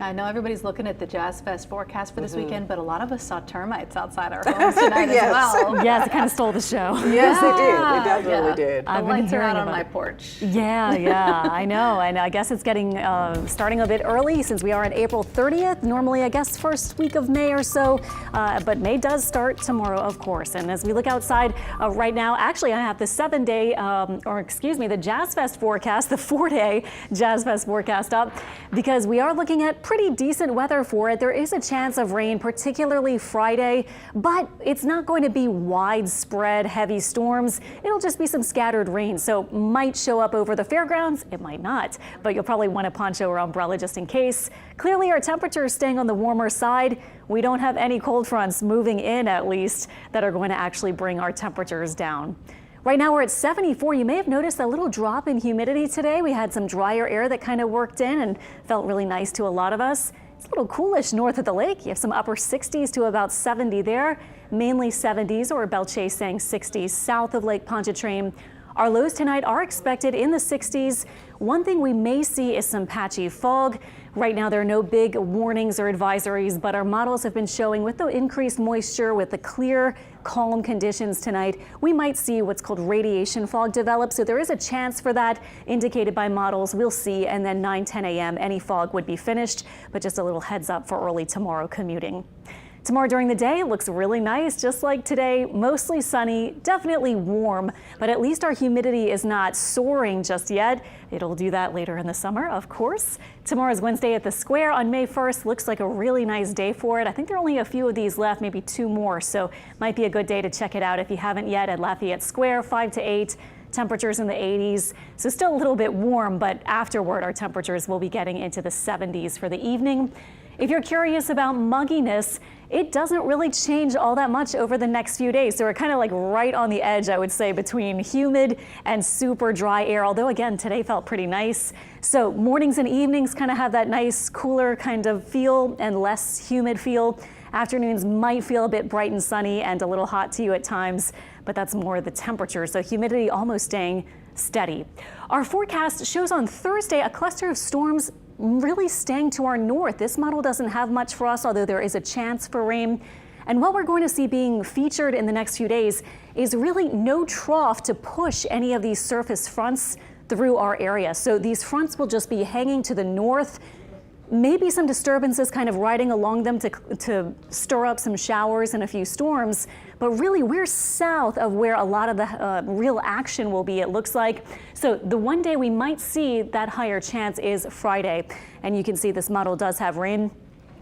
I know everybody's looking at the Jazz Fest forecast for this weekend, but a lot of us saw termites outside our homes tonight as well. Yes, it kind of stole the show. Yes, it did. It definitely did. The lights are out on my porch. Yeah, I know. And I guess it's getting starting a bit early since we are on April 30th. Normally, I guess, first week of May or so. But May does start tomorrow, of course. And as we look outside right now, actually, I have the 7-day, the Jazz Fest forecast, the 4-day Jazz Fest forecast up, because we are looking at pretty decent weather for it. There is a chance of rain, particularly Friday, but it's not going to be widespread heavy storms. It'll just be some scattered rain, so might show up over the fairgrounds. It might not, but you'll probably want a poncho or umbrella just in case. Clearly, our temperature is staying on the warmer side. We don't have any cold fronts moving in, at least, that are going to actually bring our temperatures down. Right now we're at 74. You may have noticed a little drop in humidity today. We had some drier air that kind of worked in and felt really nice to a lot of us. It's a little coolish north of the lake. You have some upper 60s to about 70 there, mainly 70s, or Belchase saying 60s south of Lake Pontchartrain. Our lows tonight are expected in the 60s. One thing we may see is some patchy fog. Right now there are no big warnings or advisories, but our models have been showing with the increased moisture, with the clear, calm conditions tonight, we might see what's called radiation fog develop. So there is a chance for that indicated by models. We'll see. And then 9-10 a.m. any fog would be finished, but just a little heads up for early tomorrow commuting. Tomorrow during the day, it looks really nice, just like today, mostly sunny, definitely warm, but at least our humidity is not soaring just yet. It'll do that later in the summer, of course. Tomorrow's Wednesday at the Square on May 1st. Looks like a really nice day for it. I think there are only a few of these left, maybe 2 more, so might be a good day to check it out if you haven't yet at Lafayette Square, 5 to 8. Temperatures in the 80s, so still a little bit warm, but afterward our temperatures will be getting into the 70s for the evening. If you're curious about mugginess, it doesn't really change all that much over the next few days. So we're kind of like right on the edge, I would say, between humid and super dry air. Although again, today felt pretty nice. So mornings and evenings kind of have that nice cooler kind of feel and less humid feel. Afternoons might feel a bit bright and sunny and a little hot to you at times, but that's more the temperature. So humidity almost staying steady. Our forecast shows on Thursday a cluster of storms really staying to our north. This model doesn't have much for us, although there is a chance for rain. And what we're going to see being featured in the next few days is really no trough to push any of these surface fronts through our area. So these fronts will just be hanging to the north. Maybe some disturbances kind of riding along them to stir up some showers and a few storms. But really, we're south of where a lot of the real action will be, it looks like. So the one day we might see that higher chance is Friday. And you can see this model does have rain.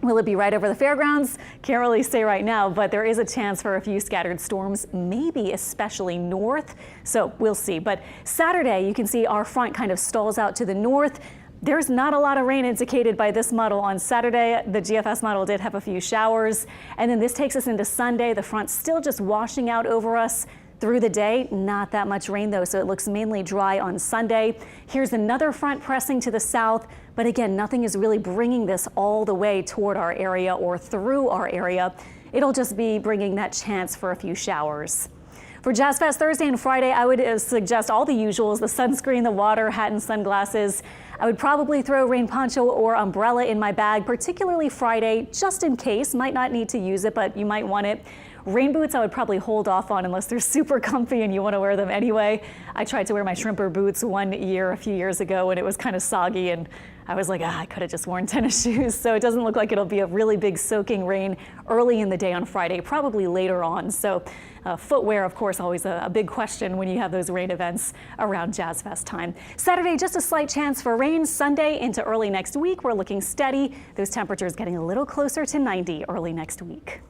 Will it be right over the fairgrounds? Can't really say right now, but there is a chance for a few scattered storms, maybe especially north. So we'll see. But Saturday, you can see our front kind of stalls out to the north. There's not a lot of rain indicated by this model on Saturday. The GFS model did have a few showers. And then this takes us into Sunday. The front's still just washing out over us through the day. Not that much rain, though, so it looks mainly dry on Sunday. Here's another front pressing to the south. But again, nothing is really bringing this all the way toward our area or through our area. It'll just be bringing that chance for a few showers. For Jazz Fest Thursday and Friday, I would suggest all the usuals: the sunscreen, the water, hat and sunglasses. I would probably throw rain poncho or umbrella in my bag, particularly Friday, just in case. Might not need to use it, but you might want it. Rain boots I would probably hold off on unless they're super comfy and you want to wear them anyway. I tried to wear my shrimper boots one year, a few years ago, and it was kind of soggy, and I was like, I could have just worn tennis shoes. So it doesn't look like it'll be a really big soaking rain early in the day on Friday, probably later on. So footwear, of course, always a big question when you have those rain events around Jazz Fest time. Saturday, just a slight chance for rain. Sunday into early next week, we're looking steady. Those temperatures getting a little closer to 90 early next week.